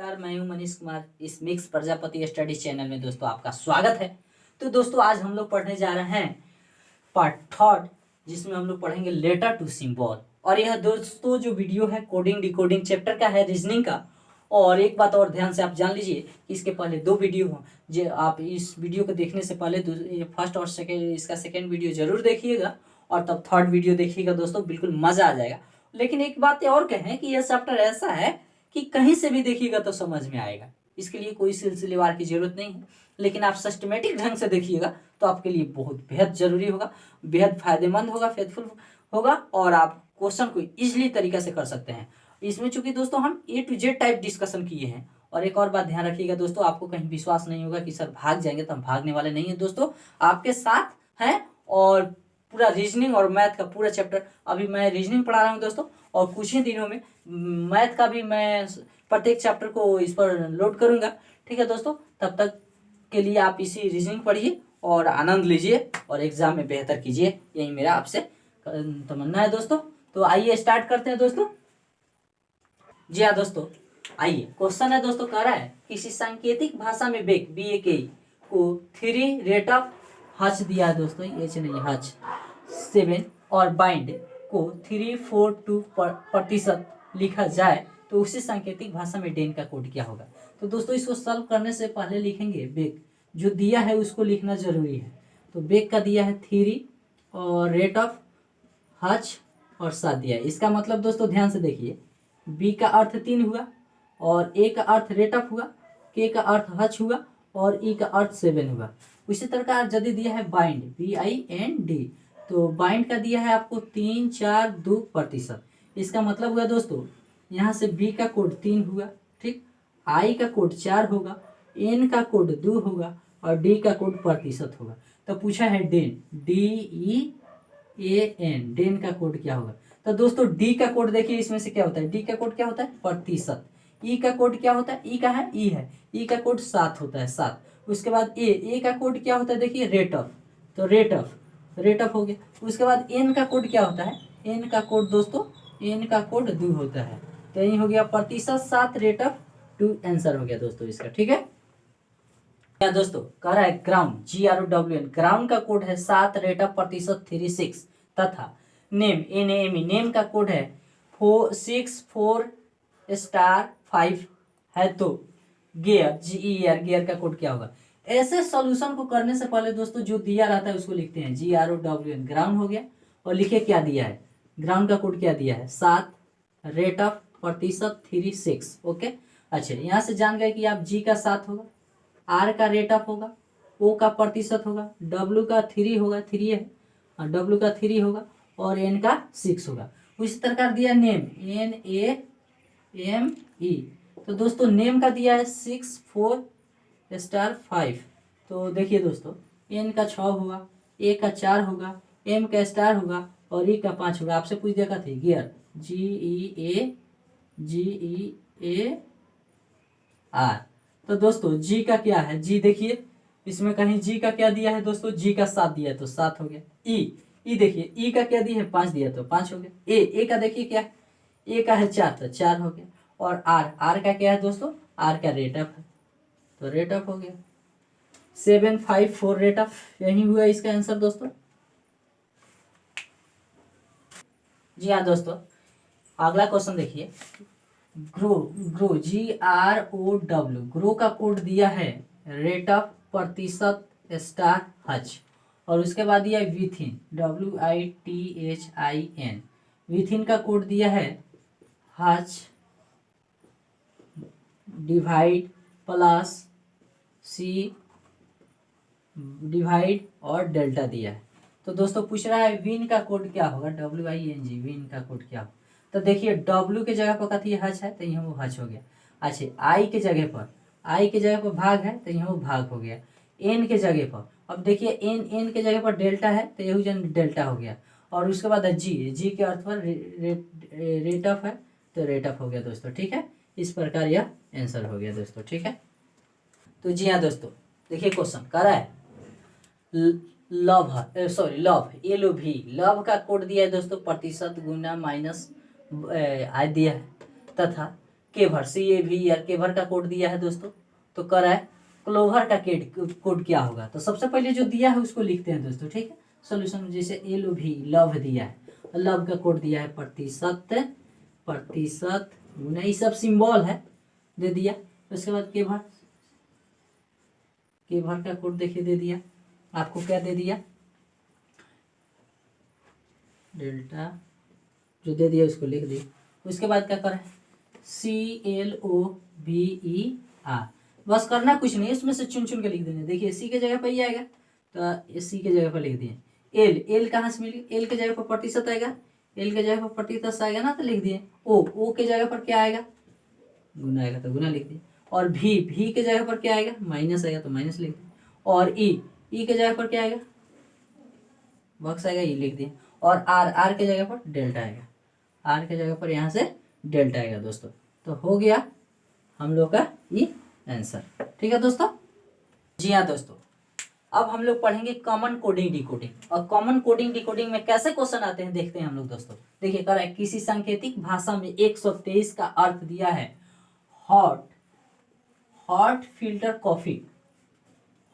नमस्कार, मैं हूं मनीष कुमार। इस मिक्स प्रजापति स्टडी चैनल में दोस्तों आपका स्वागत है। तो दोस्तों आज हम लोग पढ़ने जा रहे हैं पार्ट थर्ड, जिसमें हम लोग पढ़ेंगे लेटर टू सिंबल। और यह दोस्तों जो वीडियो है कोडिंग डिकोडिंग चैप्टर का है, रीजनिंग का। और एक बात और ध्यान से आप जान लीजिए कि इसके पहले दो वीडियो हों, जो आप इस वीडियो को देखने से पहले फर्स्ट और सेकेंड, इसका सेकेंड वीडियो जरूर देखिएगा और तब थर्ड वीडियो देखिएगा दोस्तों, बिल्कुल मजा आ जाएगा। लेकिन एक बात और कहें कि यह चैप्टर ऐसा है कि कहीं से भी देखिएगा तो समझ में आएगा, इसके लिए कोई सिलसिलेवार की जरूरत नहीं है। लेकिन आप सिस्टमेटिक ढंग से देखिएगा तो आपके लिए बहुत बेहद जरूरी होगा, बेहद फायदेमंद होगा, फेथफुल होगा और आप क्वेश्चन को इजीली तरीके से कर सकते हैं। इसमें चूंकि दोस्तों हम A to Z type discussion किए हैं। और एक और बात ध्यान रखिएगा दोस्तों, आपको कहीं विश्वास नहीं होगा कि सर भाग जाएंगे, तो हम भागने वाले नहीं है दोस्तों, आपके साथ हैं। और पूरा रीजनिंग और मैथ का पूरा चैप्टर, अभी मैं रीजनिंग पढ़ा रहा हूँ दोस्तों, और कुछ ही दिनों में मैथ का भी मैं प्रत्येक चैप्टर को इस पर लोड करूंगा। ठीक है दोस्तों, तब तक के लिए आप इसी रीजनिंग पढ़िए और आनंद लीजिए और एग्जाम में बेहतर कीजिए, यही मेरा आपसे तमन्ना है दोस्तों। तो आइए स्टार्ट करते हैं दोस्तों। जी हाँ दोस्तों, आइए क्वेश्चन है दोस्तों, कह रहा है किसी सांकेतिक भाषा में बेक BAK को 3 रेट ऑफ हच दिया है दोस्तों, एच नहीं हच 7 और बाइंड को 342% लिखा जाए तो उसी सांकेतिक भाषा में डेन का कोड क्या होगा। तो दोस्तों इसको सॉल्व करने से पहले लिखेंगे बेक, जो दिया है उसको लिखना जरूरी है। तो बेक का दिया है 3 और रेट ऑफ हच और 7 दिया है। इसका मतलब दोस्तों ध्यान से देखिए, बी का अर्थ 3 हुआ और ए का अर्थ रेट ऑफ हुआ, के का अर्थ हच हुआ और ई का अर्थ 7 हुआ। उसी प्रकार यदि दिया है बाइंड BIND, तो बाइंड का दिया है आपको 342%। इसका मतलब हुआ दोस्तों, यहाँ से बी का कोड 3 हुआ, ठीक, आई का कोड 4 होगा, एन का कोड 2 होगा और डी का कोड प्रतिशत होगा। तो पूछा है डेन, DEAN, डेन का कोड क्या होगा। तो दोस्तों डी का कोड देखिए, इसमें से क्या होता है, डी का कोड क्या होता है प्रतिशत। ई का कोड क्या होता है, ई का है ई है, ई का कोड 7 होता है 7। उसके बाद ए का कोड क्या होता है देखिए रेट ऑफ, तो रेट ऑफ हो गया। उसके बाद एन का कोड क्या होता है, एन का कोड दोस्तों, एन का कोड 2 होता है। तो यही हो गया प्रतिशत 7 रेट ऑफ 2, आंसर हो गया दोस्तों इसका। ठीक है क्या दोस्तों, कह रहा है ग्राउंड GROWN, ग्राउंड का कोड है 7 रेट ऑफ प्रतिशत 36 तथा नेम NAME, नेम का कोड है 464*5 है। तो गियर GER, गियर का कोड क्या होगा। ऐसे सॉल्यूशन को करने से पहले दोस्तों जो दिया रहता है उसको लिखते हैं GROWN, ग्राउंड हो गया। और लिखे क्या दिया है, ग्राउंड का कोड क्या दिया है 7 रेट ऑफ प्रतिशत 36। ओके, अच्छा यहाँ से जान गए कि आप G का 7 होगा, R का रेट ऑफ होगा, O का प्रतिशत होगा, W का 3 होगा, 3 है, और W का 3 होगा और N का 6 होगा। उसी प्रकार दिया नेम NAME, तो दोस्तों नेम का दिया है 64*5। तो देखिए दोस्तों, N का 6 होगा, A का 4 होगा, M का स्टार होगा और E का 5 होगा। आपसे पूछ देखा थी गियर GEAR। तो दोस्तों जी का क्या है, जी देखिए इसमें कहीं जी का क्या दिया है दोस्तों, जी का 7 दिया है तो 7 हो गया। ई देखिए, ई का क्या दिया है 5 दिया तो 5 हो गया। ए का देखिए क्या, ए का है 4 तो 4 हो गया। और आर का क्या है दोस्तों, आर का रेट ऑफ है तो रेट ऑफ हो गया 754 रेट ऑफ, यही हुआ इसका आंसर दोस्तों। जी हाँ दोस्तों, अगला क्वेश्चन देखिए, ग्रो GROW, ग्रो का कोड दिया है रेट ऑफ प्रतिशत स्टार हच। और उसके बाद दिया है विथिन WITHIN, विथिन का कोड दिया है Hutch divide plus C divide और डेल्टा दिया है। तो दोस्तों पूछ रहा है विन का कोड क्या होगा, WING, विन का कोड क्या होगा। तो देखिए W के जगह पर कथी हच है तो यहाँ वो हच हो गया। अच्छा आई के जगह पर भाग है तो यहाँ वो भाग हो गया। एन के जगह पर, अब देखिए एन के जगह पर डेल्टा है तो यही जन डेल्टा हो गया। और उसके बाद जी के अर्थ पर रेट ऑफ है तो रेट ऑफ हो गया दोस्तों। ठीक है, इस प्रकार यह आंसर हो गया दोस्तों। ठीक है, तो जी हाँ दोस्तों देखिए क्वेश्चन कह रहा है लव LOV, लव का कोड दिया है दोस्तों प्रतिशत गुना माइनस दिया है तथा केभर, CAVER केभर का कोड दिया है दोस्तों। तो कर है क्लोवर का कोड क्या होगा। तो सबसे पहले जो दिया है उसको लिखते हैं दोस्तों, ठीक है। सोल्यूशन में जैसे LV लव दिया है, लव का कोड दिया है प्रतिशत, प्रतिशत गुना, ये सब सिंबल है दे दिया। उसके बाद केभर, केभर का कोड देखिए दे दिया आपको, क्या दे दिया, डेल्टा जो दे दिया उसको लिख दिया। उसके बाद क्या करें, CLOVER, बस करना कुछ नहीं, इसमें से चुन चुन के लिख देंगे। देखिए C के जगह पर ही आएगा तो C के जगह पर लिख दिए। L कहाँ से मिली, L के जगह पर प्रतिशत आएगा, L के जगह पर प्रतिशत आएगा ना, तो लिख दिए। O के जगह पर क्या आएगा, गुना आएगा तो गुना लिख दिए। और V के जगह पर क्या आएगा, माइनस आएगा तो माइनस लिख दिए। और E के जगह पर क्या आएगा, बॉक्स आएगा, E लिख दिए। और R के जगह पर डेल्टा आएगा, R के जगह पर यहाँ से डेल्टा आएगा दोस्तों। तो हो गया हम लोग का ये आंसर, ठीक है दोस्तों। जी हाँ दोस्तों, अब हम लोग पढ़ेंगे कॉमन कोडिंग डिकोडिंग। और कॉमन कोडिंग डिकोडिंग में कैसे क्वेश्चन आते हैं देखते हैं हम लोग दोस्तों। देखिए कर है, किसी सांकेतिक भाषा में 123 का अर्थ दिया है hot, hot filter coffee,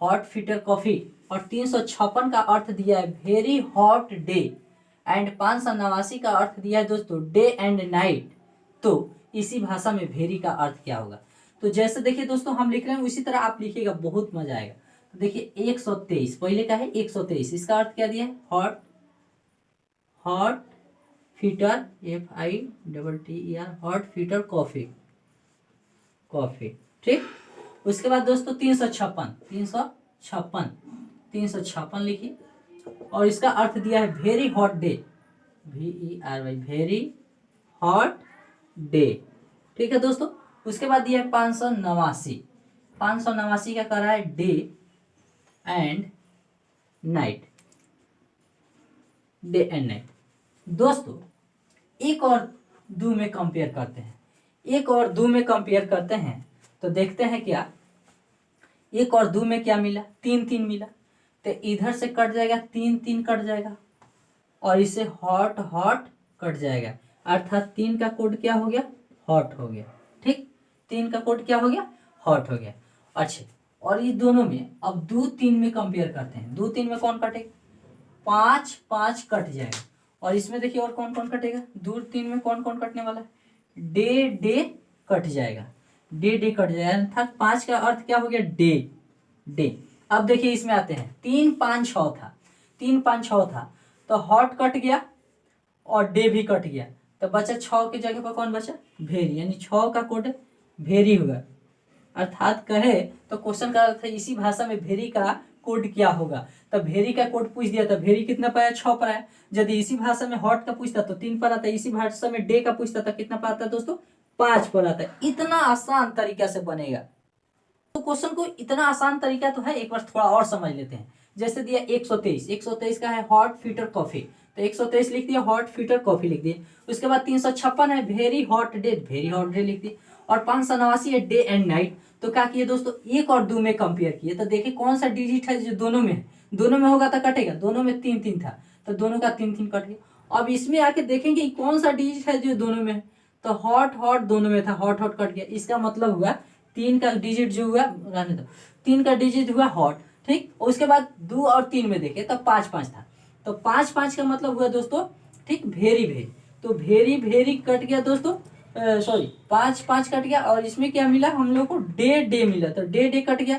hot filter coffee. और 356 का अर्थ दिया है वेरी हॉट डे। एंड 589 का अर्थ दिया है दोस्तों डे एंड नाइट। तो इसी भाषा में वेरी का अर्थ क्या होगा। तो जैसे देखिए दोस्तों हम लिख रहे हैं उसी तरह आप लिखिएगा, बहुत मजा आएगा। तो देखिए 123 पहले का है 123, इसका अर्थ क्या दिया है, hot, hot fitter FITTER, hot fitter coffee, coffee, ठीक। उसके बाद दोस्तों 356 लिखिए। और इसका अर्थ दिया है very hot day, VERY, very hot day, ठीक है दोस्तों। उसके बाद दिया है 589, 589 का कर रहा है day and night, day and night. दोस्तों एक और दो में कंपेयर करते हैं, एक और दो में कंपेयर करते हैं तो देखते हैं क्या, एक और दो में क्या मिला, 3 मिला। तो इधर से कट जाएगा 3 कट जाएगा, और इसे हॉट हॉट कट जाएगा, अर्थात 3 का कोड क्या हो गया, हॉट हो गया, ठीक। 3 का कोड क्या हो गया, हॉट हो गया। अच्छा, और ये दोनों में अब 2 3 में कंपेयर करते हैं। 2 3 में कौन कटेगा, 5 कट जाएगा। और इसमें देखिए और कौन कौन कटेगा, 2 3 में कौन कौन कटने वाला है, डे कट जाएगा, डे कट जाएगा, अर्थात 5 का अर्थ क्या हो गया, डे। अब देखिए इसमें आते हैं 3 5 6 था, 3 5 6 था, तो हॉट कट गया और डे भी कट गया, तो बचा 6 की जगह पर कौन बचा, वेरी, यानी 6 का कोड वेरी हुआ। अर्थात कहे तो क्वेश्चन का अर्थ है इसी भाषा में वेरी का कोड क्या होगा। तब वेरी का कोड पूछ दिया, तब वेरी कितना पाया, 6 पर आया। यदि इसी भाषा में हॉट का पूछता तो 3 पर आता, इसी भाषा में डे का पूछता तो कितना पर आता दोस्तों, 5 पर आता है। इतना आसान तरीका से बनेगा। तो क्वेश्चन को इतना आसान तरीका तो है, एक बार थोड़ा और समझ लेते हैं। जैसे दिया 123 का है हॉट फिल्टर कॉफी, तो 123 लिख दिया, हॉट फिल्टर कॉफी लिख दिए। उसके बाद 356 है very hot day, very hot day लिख दिए। और 589 है डे एंड नाइट। तो क्या किए दोस्तों, एक और दो में कंपेयर किए, तो देखिए कौन सा डिजिट है जो दोनों में है, दोनों में होगा तो कटेगा, दोनों में 3 था तो दोनों का 3 कट गया। अब इसमें आके देखेंगे कौन सा डिजिट है जो दोनों में है, तो हॉट हॉट दोनों में था, हॉट हॉट कट गया। इसका मतलब हुआ 3 का डिजिट जो हुआ, रहने दो, 3 का डिजिट हुआ हॉट, ठीक। उसके बाद 2 और 3 में देखे तो 5 था, तो 5 का मतलब हुआ दोस्तों, ठीक, वेरी। तो वेरी कट गया दोस्तों, सॉरी 5 कट गया। और इसमें क्या मिला हम लोग को, डे मिला, तो डे कट गया।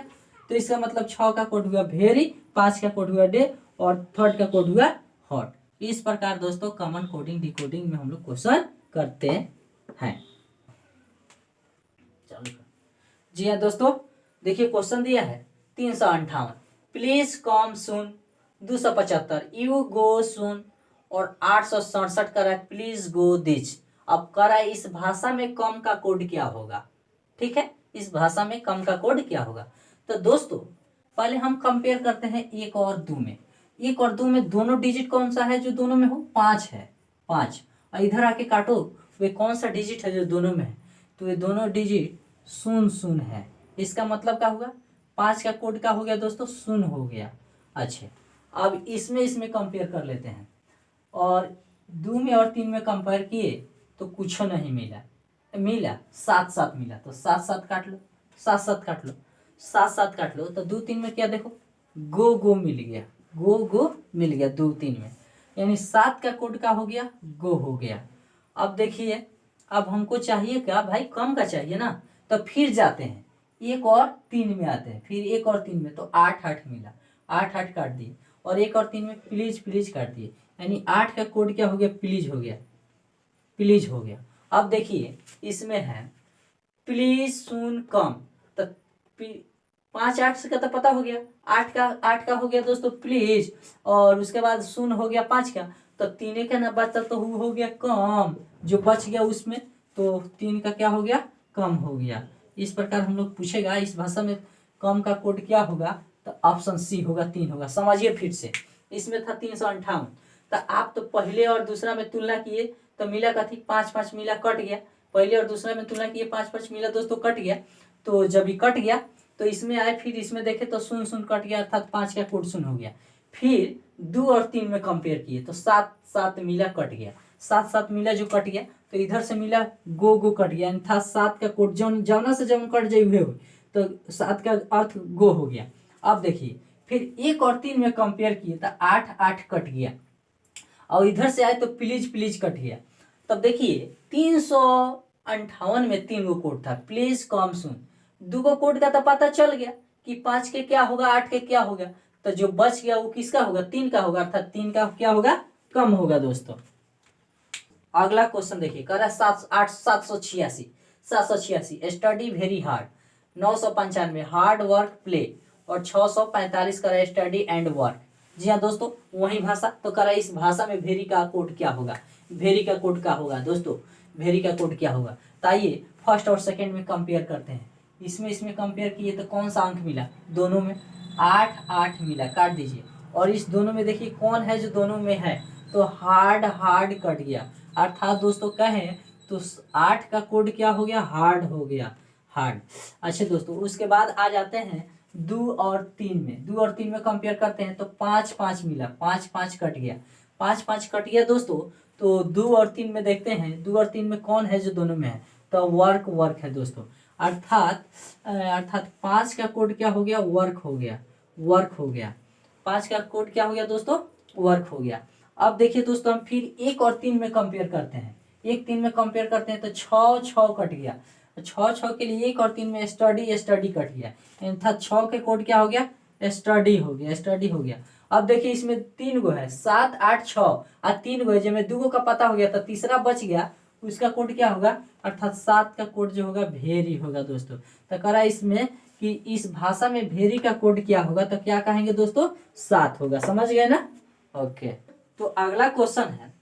तो इसका मतलब 6 का कोड हुआ वेरी, 5 का कोड हुआ डे, और थर्ड का कोड हुआ हॉट। इस प्रकार दोस्तों कॉमन कोडिंग डिकोडिंग में हम लोग क्वेश्चन करते हैं। चलो जी हाँ दोस्तों, देखिए क्वेश्चन दिया है 358, please come soon. 275 you go सुन। और 867 करा प्लीज गो दिच। अब करा इस भाषा में कम का कोड क्या होगा, ठीक है, इस भाषा में कम का कोड क्या होगा। तो दोस्तों पहले हम कंपेयर करते हैं एक और दो में। एक और दो में दोनों डिजिट कौन सा है जो दोनों में हो, 5 है, 5। और इधर आके काटो, वे कौन सा डिजिट है जो दोनों में है, तो ये दोनों डिजिट शून्य है। इसका मतलब क्या हुआ, 5 का कोड क्या हो गया दोस्तों, 0 हो गया। अच्छा, अब इसमें कंपेयर कर लेते हैं। और 2 में और 3 में कंपेयर किए तो कुछ नहीं मिला, मिला, सात सात मिला तो सात सात काट लो, सात सात काट लो, सात सात काट लो, तो 2 3 में क्या देखो, गो गो मिल गया, गो गो मिल गया 2 3 में, यानी 7 का कोड का हो गया, गो हो गया। अब देखिए, अब हमको चाहिए क्या भाई, कम का चाहिए ना, तो फिर जाते हैं एक और 3 में आते हैं, फिर एक और 3 में, तो 8 8 मिला, 8 8 काट दिए, और एक और 3 में प्लीज प्लीज काट दिए, यानी 8 का कोड क्या हो गया, प्लीज हो गया, प्लीज हो गया। अब देखिए इसमें है प्लीज सुन कम, तो 5 8 से का तो पता हो गया, 8 का हो गया दोस्तों प्लीज, और उसके बाद सुन हो गया 5 का, तो 3 का ना बचा तो हो गया कम, जो बच गया उसमें, तो 3 का क्या हो गया, कम हो गया। इस प्रकार हम लोग पूछेगा इस भाषा में कम का कोड क्या होगा, तो ऑप्शन सी होगा, 3 होगा। समझिए फिर से, इसमें था 358, तो आप तो पहले और दूसरा में तुलना किए तो मिला का थी 5 5 मिला, कट गया, पहले और दूसरा में तुलना किए 5 5 मिला दोस्तों, कट गया, तो जब ये कट गया तो इसमें आए, फिर इसमें देखे तो सुन सुन कट गया, अर्थात 5 का कोड सुन हो गया, फिर 2 और 3 में कंपेयर किए तो 7 7 मिला, कट गया, 7 7 मिला जो कट गया, तो इधर से मिला गो गो कट गया, था 7 का कोड जौन जौना से जौन कट जाए हुए, तो 7 का अर्थ गो हो गया। अब देखिए फिर 1 और 3 में कंपेयर किए तो 8 8 कट गया, और इधर से आए तो प्लीज प्लीज कट गया। तब देखिए 358 में 3 गो कोड था, please come soon, 2 go code का तो पता चल गया कि 5 के क्या होगा, 8 के क्या होगा, तो जो बच गया वो किसका होगा, 3 का होगा, अर्थात 3 का क्या होगा, कम होगा दोस्तों। अगला क्वेश्चन देखिए, कह रहा है 786 study very hard, 995 hard work play, और 645 करा स्टडी एंड वर्क। जी हाँ दोस्तों, वही भाषा, तो करा इस भाषा में वेरी का कोड क्या होगा, वेरी का कोड क्या होगा दोस्तों, वेरी का कोड क्या होगा। तो आइए फर्स्ट और सेकंड में कंपेयर करते हैं, इसमें कंपेयर किए तो कौन सा अंक मिला, दोनों में 8 8 मिला, काट दीजिए, और इस दोनों में देखिए कौन है जो दोनों में है, तो हार्ड हार्ड कट गया, अर्थात दोस्तों कहें तो 8 का कोड क्या हो गया, हार्ड हो गया, हार्ड। अच्छा दोस्तों, उसके बाद आ जाते हैं 2 और 3 में, 2 और 3 में कंपेयर करते हैं तो 5 5 मिला, 5 5 कट गया, 5 5 कट गया दोस्तों। तो 2 और 3 में देखते हैं, 2 और 3 में कौन है जो दोनों में है, तो वर्क वर्क है दोस्तों, अर्थात 5 का कोड क्या हो गया, वर्क हो गया, वर्क हो गया, 5 का कोड क्या हो गया दोस्तों, वर्क हो गया। अब देखिए दोस्तों, हम फिर 1 और 3 में कंपेयर करते हैं, 1 3 में कंपेयर करते हैं तो 6 6 कट गया, 6 6 के लिए 1 और 3 में स्टडी स्टडी कट गया, अर्थात 6 के कोड क्या हो गया, स्टडी हो गया, स्टडी हो गया। अब देखिए इसमें 3 गो है, 7 8 6 और 3 गो है, जिसमें 2 गो का पता हो गया तो तीसरा बच गया, उसका कोड क्या होगा, अर्थात 7 का कोड जो होगा वेरी होगा दोस्तों। तो करा इसमें कि इस भाषा में वेरी का कोड क्या होगा, तो क्या कहेंगे दोस्तों, 7 होगा। समझ गए ना, ओके। तो अगला क्वेश्चन है,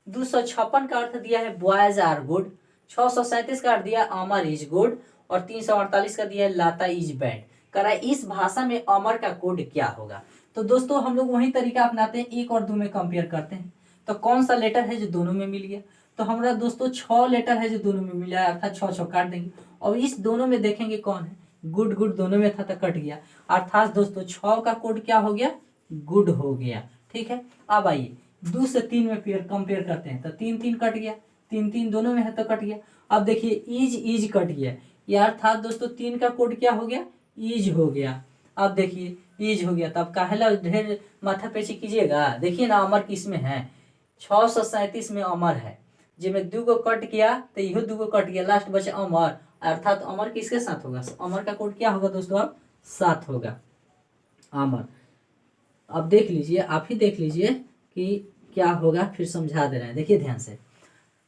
256 का अर्थ दिया है बॉयज आर गुड, 637 का अर्थ दिया अमर इज गुड, और 348 का दिया है लाता इज बैड। करा इस भाषा में अमर का कोड क्या होगा। तो दोस्तों हम लोग वही तरीका अपनाते हैं, 1 और 2 में कंपेयर करते हैं, तो कौन सा लेटर है जो दोनों में मिल गया, तो हमारा दोस्तों 6 लेटर है जो दोनों में मिला है, अर्थात 6 6 काट देंगे, और इस दोनों में देखेंगे कौन है, गुड गुड दोनों में था तो कट गया, अर्थात दोस्तों 6 का कोड क्या हो गया, गुड हो गया। ठीक है, अब आइए 2 से 3 में कंपेयर करते हैं, तो 3 3 कट गया, 3 3 दोनों में है तो कट गया। अब देखिए इज इज कट गया, यह अर्थात दोस्तों 3 का कोड क्या हो गया, इज हो गया। अब देखिए इज हो गया, तब काहेला ढेर माथा पेची कीजिएगा, देखिए ना अमर किस में है, 637 में अमर है, जिसमें 2 गो कट गया तो इहो 2 गो कट गया, लास्ट बचे अमर, अर्थात अमर किसके साथ होगा, अमर का कोड क्या होगा दोस्तों, अब 7 होगा, अमर। अब देख लीजिए, आप ही देख लीजिए कि क्या होगा, फिर समझा दे रहे हैं, देखिए ध्यान से।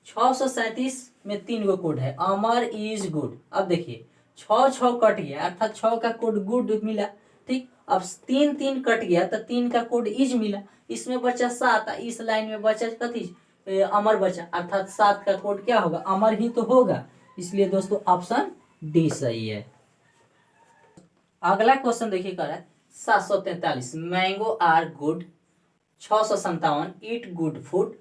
637 में 3 गो कोड है, अमर इज गुड। अब देखिए 6 6 कट गया, अर्थात 6 का कोड गुड मिला, ठीक। अब 3 3 कट गया तो 3 का कोड इज मिला, इसमें बचा 7, इस लाइन में बचा कथी, अमर बचा, अर्थात 7 का कोड क्या होगा, अमर ही तो होगा, इसलिए दोस्तों ऑप्शन डी सही है। अगला क्वेश्चन देखिए कर रहा है 743 mango are good, 657 eat good food,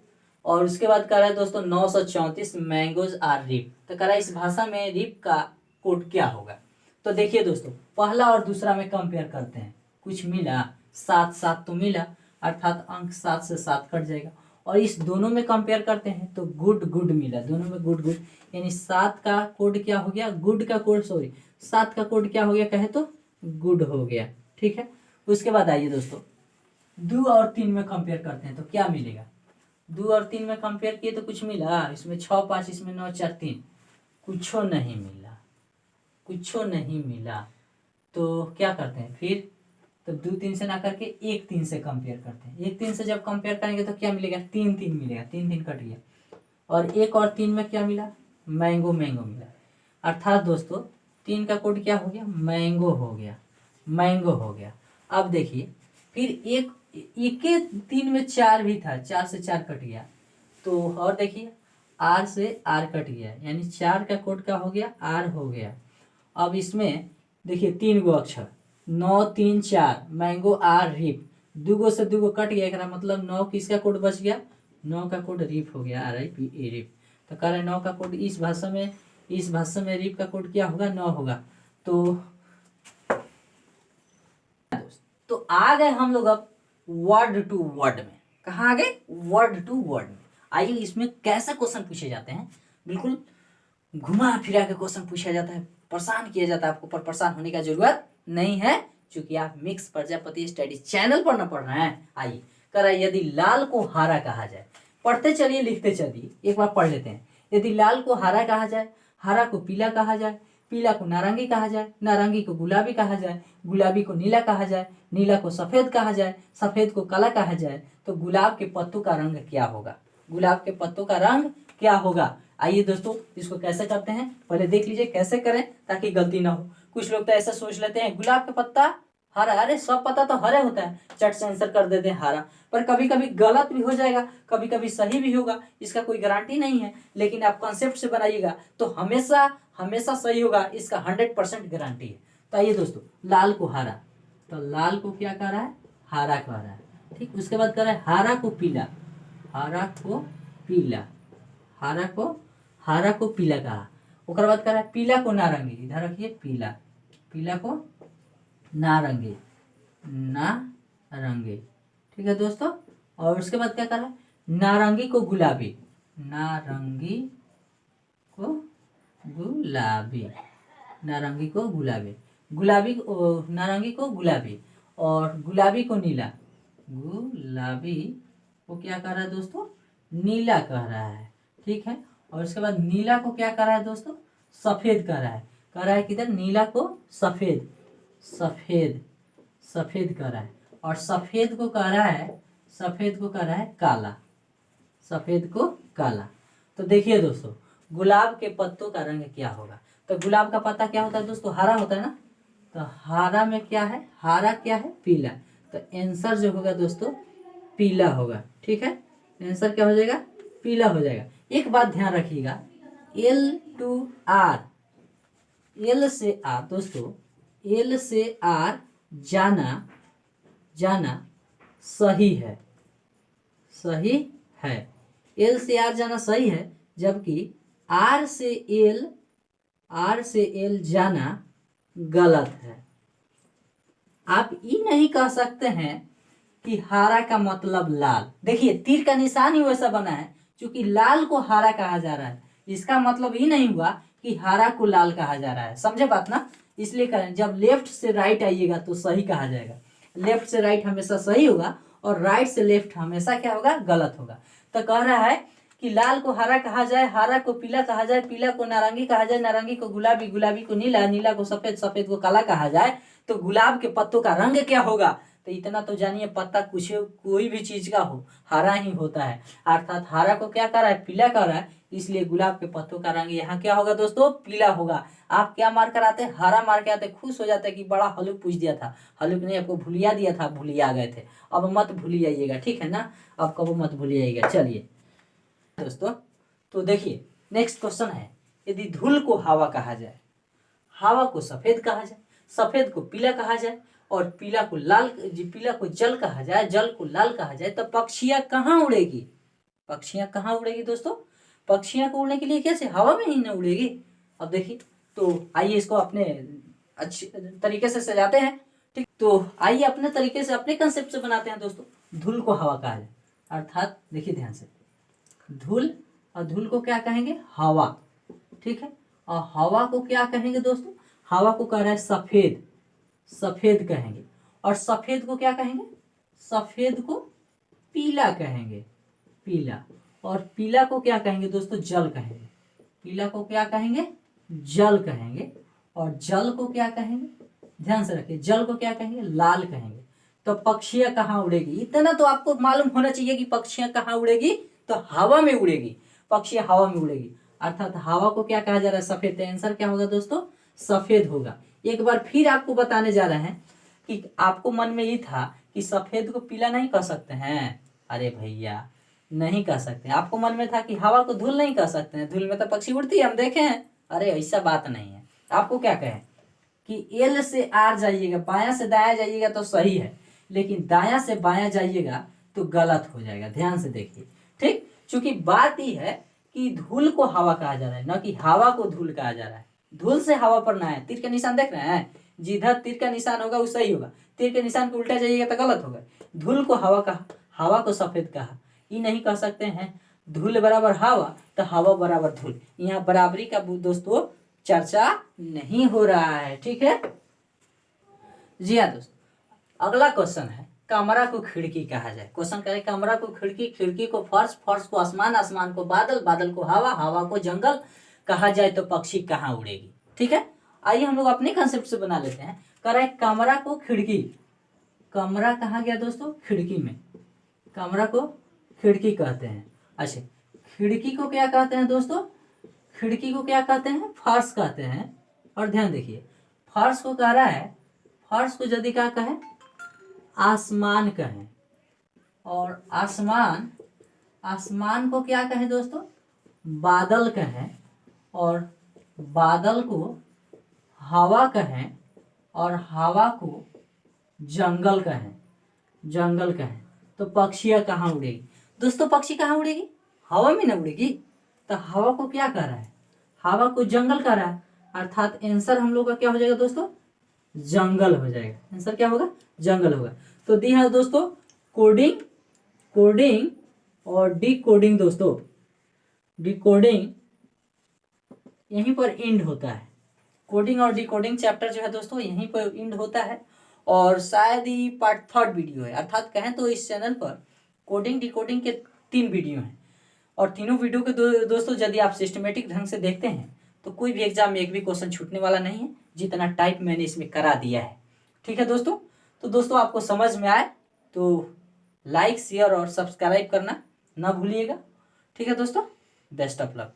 और उसके बाद कर रहा है दोस्तों 934 मैंगोज आर रिप। तो कह रहा है इस भाषा में रिप का कोड क्या होगा। तो देखिए दोस्तों, पहला और दूसरा में कंपेयर करते हैं, कुछ मिला 7 7 तो मिला, अर्थात अंक 7 से 7 कट जाएगा, और इस दोनों में कंपेयर करते हैं तो गुड गुड मिला, दोनों में गुड गुड, यानी 7 का कोड क्या हो गया, गुड का कोड, सॉरी 7 का कोड क्या हो गया कहे तो गुड हो गया। ठीक है, उसके बाद आइए दोस्तों 2 और 3 में कंपेयर करते हैं तो क्या मिलेगा। 2 और 3 में कंपेयर किए तो कुछ मिला, इसमें 6 5, इसमें 9 4 3, कुछ नहीं मिला, कुछ नहीं मिला। तो क्या करते हैं फिर, तो 2 3 से ना करके 1 3 से कंपेयर करते हैं। 1 3 से जब कंपेयर करेंगे तो क्या मिलेगा, 3 3 मिलेगा, 3 3 कट गया। और 1 और 3 में क्या मिला, मैंगो मैंगो मिला। अर्थात दोस्तों 3 का कोड क्या हो गया, मैंगो हो गया, मैंगो हो गया। अब देखिए फिर एक के 3 में 4 भी था, 4 से 4 कट गया। तो और देखिए आर से आर कट गया, यानी 4 का कोड क्या हो गया, आर हो गया। अब इसमें देखिए 3 गो अक्षर, 9 3 4, मैंगो आर रिप, 2 गो से 2 गो कट गया, एकरा मतलब 9 किसका कोड बच गया, 9 का कोड रिप हो गया, RIP रिप। तो कह रहे 9 का कोड इस भाषा में रिप का कोड क्या होगा, 9 होगा। तो आ गए हम लोग अब वर्ड टू वर्ड में। कहाँ आ गए, वर्ड टू वर्ड में। आइए इसमें कैसे क्वेश्चन पूछे जाते हैं, बिल्कुल घुमा फिरा के क्वेश्चन पूछा जाता है, परेशान किया जाता है आपको, पर परेशान होने का जरूरत नहीं है क्योंकि आप मिक्स प्रजापति स्टडी चैनल पर न पढ़ रहे हैं। आइए करा, यदि लाल को हरा कहा जाए, पढ़ते चलिए लिखते चलिए, एक बार पढ़ लेते हैं। यदि लाल को हरा कहा जाए, हरा को पीला कहा जाए, पीला को नारंगी कहा जाए, नारंगी को गुलाबी कहा जाए, गुलाबी को नीला कहा जाए, नीला को सफेद कहा जाए, सफेद को काला कहा जाए, तो गुलाब के पत्तों का रंग क्या होगा, गुलाब के पत्तों का रंग क्या होगा। आइए दोस्तों इसको कैसे करते हैं पहले देख लीजिए, कैसे करें ताकि गलती ना हो। कुछ लोग तो ऐसा सोच लेते हैं गुलाब का पत्ता हरा, अरे सब पत्ता तो हरे होता है, चट से आंसर कर देते हैं हरा। पर कभी कभी गलत भी हो जाएगा, कभी कभी सही भी होगा, इसका कोई गारंटी नहीं है। लेकिन आप कॉन्सेप्ट से बनाइएगा तो हमेशा हमेशा सही होगा, इसका 100% गारंटी है। तो आइए दोस्तों, लाल को हरा, तो लाल को क्या कर रहा है, हरा कर रहा है। ठीक, उसके बाद कर रहा है हरा को पीला, हरा को पीला, हरा को पीला कहा। उसके बाद कर रहा है पीला को नारंगी, इधर रखिए पीला, पीला को नारंगी, नारंगी। ठीक है दोस्तों, और उसके बाद क्या कर रहा है, नारंगी को गुलाबी, नारंगी को गुलाबी, नारंगी को गुलाबी, गुलाबी नारंगी को गुलाबी, और गुलाबी को नीला, गुलाबी को क्या कर रहा है दोस्तों, नीला कह रहा है। ठीक है, और उसके बाद नीला को क्या कर रहा है दोस्तों, सफेद कर रहा है, कर रहा है किधर, नीला को सफेद, सफेद सफेद कर रहा है, और सफेद को कह रहा है, सफेद को कह रहा है काला, सफेद को काला। तो देखिए दोस्तों गुलाब के पत्तों का रंग क्या होगा, तो गुलाब का पत्ता क्या होता है दोस्तों, हरा होता है ना, तो हरा में क्या है, हरा क्या है, पीला। तो आंसर जो होगा दोस्तों पीला होगा। ठीक है, आंसर क्या हो जाएगा, पीला हो जाएगा। एक बात ध्यान रखिएगा, L to R, L से R दोस्तों, L से R जाना सही है, सही है, L से R जाना सही है, जबकि R से L जाना गलत है। आप ये नहीं कह सकते हैं कि हरा का मतलब लाल, देखिए तीर का निशान ही वैसा बना है, क्योंकि लाल को हरा कहा जा रहा है, इसका मतलब ये नहीं हुआ कि हरा को लाल कहा जा रहा है, समझे बात ना। इसलिए करें, जब लेफ्ट से राइट आइएगा तो सही कहा जाएगा, लेफ्ट से राइट हमेशा सही होगा, और राइट से लेफ्ट हमेशा क्या होगा, गलत होगा। तो कह रहा है कि लाल को हरा कहा जाए, हरा को पीला कहा जाए, पीला को नारंगी कहा जाए, नारंगी को गुलाबी, गुलाबी को नीला, नीला को सफेद, सफेद को काला कहा जाए, तो गुलाब के पत्तों का रंग क्या होगा। तो इतना तो जानिए, पत्ता कुछ कोई भी चीज का हो हरा ही होता है, अर्थात हरा को क्या कर रहा है, पीला कर रहा है, इसलिए गुलाब के पत्तों का रंग यहाँ क्या होगा दोस्तों, पीला होगा। आप क्या मार कर आते, हरा मार के आते, खुश हो जाते कि बड़ा हलुक पूछ दिया था, हलुक ने आपको भूलिया दिया था, भूलिया गए थे। अब मत भूलिएगा, ठीक है ना, अब कब मत भूलिएगा। चलिए दोस्तों, तो देखिए नेक्स्ट क्वेश्चन है, यदि धूल को हवा कहा जाए, हवा को सफेद कहा जाए, सफेद को पीला कहा जाए, और पीला को जल कहा जाए, जल को लाल कहा जाए, तो पक्षियां कहाँ उड़ेगी, पक्षियां कहाँ उड़ेगी दोस्तों, पक्षियां को उड़ने के लिए कैसे, हवा में ही न उड़ेगी। अब देखिए, तो आइए इसको अपने अच्छे तरीके से सजाते हैं। ठीक, तो आइए अपने तरीके से, अपने कंसेप्ट से बनाते हैं दोस्तों। धूल को हवा कहा जाए, अर्थात देखिए ध्यान से, धूल, और धूल को क्या कहेंगे, हवा, ठीक है। और हवा को क्या कहेंगे दोस्तों, हवा को कह रहा है सफेद, सफेद कहेंगे। और सफेद को क्या कहेंगे, सफेद को पीला कहेंगे, पीला। और पीला को क्या कहेंगे दोस्तों, जल कहेंगे। पीला को क्या कहेंगे, जल कहेंगे। और जल को क्या कहेंगे, ध्यान से रखिए, जल को क्या कहेंगे, लाल कहेंगे। तो पक्षियां कहाँ उड़ेगी, इतना तो आपको मालूम होना चाहिए कि पक्षियां कहाँ उड़ेगी, तो हवा में उड़ेगी, पक्षियां हवा में उड़ेगी। अर्थात हवा को क्या कहा जा रहा है, सफेद। आंसर क्या होगा दोस्तों, सफेद होगा। एक बार फिर आपको बताने जा रहे हैं कि आपको मन में ये था कि सफेद को पीला नहीं कह सकते हैं, अरे भैया नहीं कह सकते। आपको मन में था कि हवा को धूल नहीं कह सकते हैं, धूल में तो पक्षी उड़ती है, हम देखे हैं। अरे ऐसा बात नहीं है। आपको क्या कहें कि एल से आर जाइएगा, बायां से दायां जाइएगा तो सही है, लेकिन दायां से बायां जाइएगा तो गलत हो जाएगा। ध्यान से देखिए, ठीक। क्योंकि बात यह है कि धूल को हवा कहा जा रहा है, न कि हवा को धूल कहा जा रहा है। धूल से हवा पर ना है। तीर का निशान देख रहे हैं, जिधर तीर का निशान होगा वो सही होगा, तीर के निशान को उल्टा जाइएगा तो गलत होगा। धूल को हवा कहा, हवा को सफेद कहा, ये नहीं कह सकते हैं धूल बराबर हवा तो हवा बराबर धूल। यहाँ बराबरी का दोस्तों चर्चा नहीं हो रहा है, ठीक है। जी हाँ दोस्तों, अगला क्वेश्चन है, कमरा को खिड़की कहा जाए। क्वेश्चन करें, कमरा को खिड़की, खिड़की को फर्श, फर्श को आसमान, आसमान को बादल, बादल को हवा, हवा को जंगल कहा जाए तो पक्षी कहाँ उड़ेगी, ठीक है। आइए हम लोग अपने कंसेप्ट से बना लेते हैं। कह रहा है कमरा को खिड़की, कमरा कहाँ गया दोस्तों, खिड़की में, कमरा को खिड़की कहते हैं। अच्छा, खिड़की को क्या कहते हैं दोस्तों, खिड़की को क्या कहते हैं, फर्श कहते हैं। और ध्यान देखिए, फर्श को कह रहा है, फर्श को यदि क्या कहें, आसमान कहें। और आसमान, आसमान को क्या कहें दोस्तों, बादल कहें। और बादल को हवा कहें। और हवा को जंगल कहें, जंगल कहें। तो पक्षियां कहाँ उड़ेगी दोस्तों, पक्षी कहाँ उड़ेगी, हवा में ना उड़ेगी। तो हवा को क्या कह रहा है, हवा को जंगल कह रहा है। अर्थात आंसर हम लोग का क्या हो जाएगा दोस्तों, जंगल हो जाएगा। आंसर क्या होगा, जंगल होगा। तो दी है दोस्तों कोडिंग, कोडिंग और डिकोडिंग। दोस्तों डिकोडिंग यहीं पर एंड होता है, कोडिंग और डिकोडिंग चैप्टर जो है दोस्तों यहीं पर एंड होता है। और शायद ही पार्ट 3 वीडियो है, अर्थात कहें तो इस चैनल पर कोडिंग डिकोडिंग के 3 वीडियो हैं। और तीनों वीडियो के दोस्तों यदि आप सिस्टमेटिक ढंग से देखते हैं तो कोई भी एग्जाम में एक भी क्वेश्चन छूटने वाला नहीं है, जितना टाइप मैंने इसमें करा दिया है, ठीक है दोस्तों। तो दोस्तों आपको समझ में आए तो लाइक, शेयर और सब्सक्राइब करना ना भूलिएगा, ठीक है दोस्तों। Best of luck.